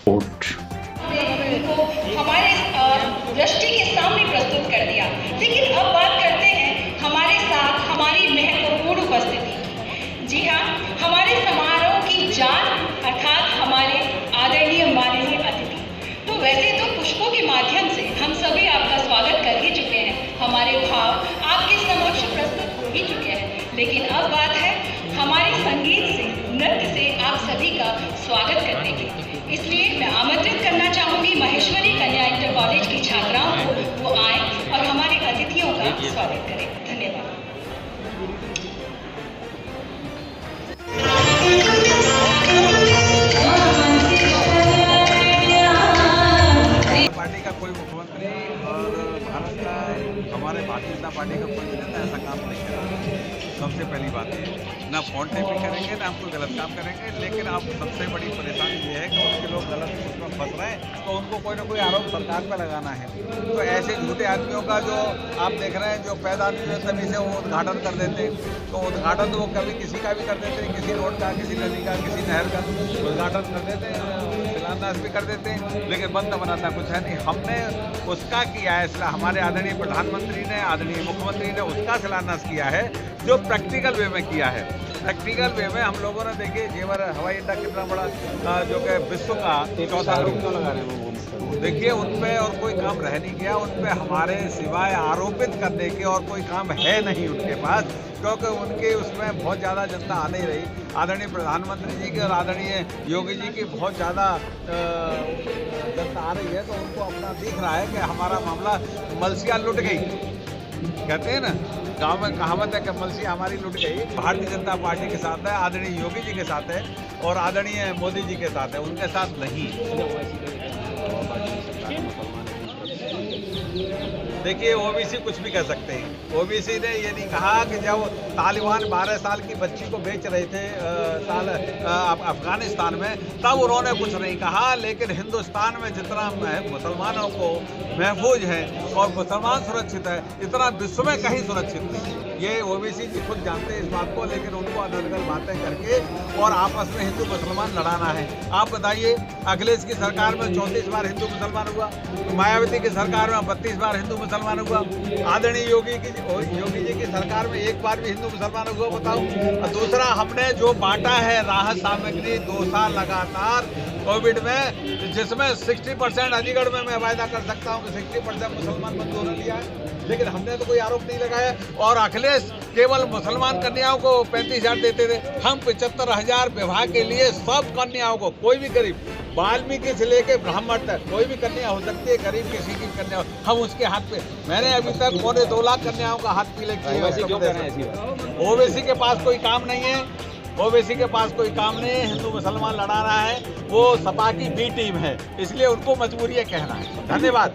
Court उनको हमारे दृष्टि के सामने प्रस्तुत कर दिया। लेकिन अब बात करते हैं हमारे साथ हमारी महत्वपूर्ण उपस्थिति की। जी हाँ, हमारे समारोह की जान अर्थात हमारे आदरणीय माननीय अतिथि। तो वैसे तो पुष्पों के माध्यम से हम सभी आपका स्वागत कर ही चुके हैं, हमारे भाव आपके समक्ष प्रस्तुत हो ही चुके हैं। लेकिन अब बात है हमारे संगीत से, नृत्य से आप सभी का स्वागत करने की। इसलिए मैं आमंत्रित करना चाहूंगी महेश्वरी कन्या इंटर कॉलेज की छात्राओं को, वो आए और हमारे अतिथियों का स्वागत करें। धन्यवाद। पार्टी का कोई मुख्यमंत्री और भारत का हमारे भारतीय जनता पार्टी का कोई नेता ऐसा काम नहीं कर रहा। सबसे पहली बात है ना फोन टेपिंग करेंगे ना हम कोई गलत काम करेंगे। लेकिन अब सबसे बड़ी परेशानी ये है कि उनके लोग गलत उसमें फंस रहे हैं, तो उनको कोई ना कोई आरोप सरकार पर लगाना है। तो ऐसे झूठे आदमियों का जो आप देख रहे हैं, जो पैदा नहीं हुए तभी से वो उद्घाटन कर देते हैं। तो उद्घाटन तो वो कभी किसी का भी कर देते हैं, किसी रोड का, किसी नदी का, किसी नहर का उद्घाटन कर देते हैं, शिलान्यास भी कर देते हैं, लेकिन बंद बनाना कुछ है नहीं। हमने उसका किया है, इसलिए हमारे आदरणीय प्रधानमंत्री ने, आदरणीय मुख्यमंत्री ने उसका शिलान्यास किया है जो प्रैक्टिकल वे में किया है। प्रैक्टिकल वे में हम लोगों ने देखिए जेवर हवाई अड्डा कितना बड़ा जो कि विश्व का चौथा लगा रहे हैं, देखिए उन पर और कोई काम रह नहीं गया। उन पर हमारे सिवाय आरोपित करने के और कोई काम है नहीं उनके पास, क्योंकि उनके उसमें बहुत ज़्यादा जनता आ नहीं रही। आदरणीय प्रधानमंत्री जी की और आदरणीय योगी जी की बहुत ज़्यादा जनता आ रही है, तो उनको अपना दिख रहा है कि हमारा मामला मलसिया लुट गई। कहते हैं ना, गांव में कहावत है कि मलसिया हमारी लुट गई। भारतीय जनता पार्टी के साथ है, आदरणीय योगी जी के साथ है और आदरणीय मोदी जी के साथ है, उनके साथ नहीं। देखिए ओबीसी कुछ भी कह सकते हैं। ओबीसी ने ये नहीं कहा कि जब तालिबान 12 साल की बच्ची को बेच रहे थे अफगानिस्तान में, तब उन्होंने कुछ नहीं कहा। लेकिन हिंदुस्तान में जितना मुसलमानों को महफूज है और मुसलमान सुरक्षित है, इतना विश्व में कहीं सुरक्षित नहीं। ये ओबीसी जी खुद जानते हैं इस बात को, लेकिन उनको अनर्गल बातें करके और आपस में हिंदू मुसलमान लड़ाना है। आप बताइए, अखिलेश की सरकार में 34 बार हिंदू मुसलमान हुआ, मायावती की सरकार में 32 बार हिंदू मुसलमान हुआ, आदरणीय योगी जी की सरकार में 1 बार भी हिंदू मुसलमान हुआ, बताओ। और दूसरा, हमने जो बांटा है राहत सामग्री 2 साल लगातार कोविड में, जिसमें 60% अलीगढ़ में मैं वायदा कर सकता हूँ कि 60% मुसलमान मजदूर लिया है, लेकिन हमने तो कोई आरोप नहीं लगाया। और अखिलेश केवल मुसलमान कन्याओं को 35,000 देते थे, हम 75,000 विवाह के लिए सब कन्याओं को, कोई भी गरीब, वाल्मीकि से लेके ब्राह्मण तक कोई भी कन्या हो सकती है, गरीब किसी की कन्या, हम उसके हाथ पे, मैंने अभी तक 2.25 लाख कन्याओं का हाथ पीले किए। ओबीसी के पास कोई काम नहीं है, ओबीसी के पास कोई काम नहीं है। हिंदू मुसलमान लड़ा रहा है, वो सपा की बी टीम है, इसलिए उनको मजबूरी है कहना है। धन्यवाद।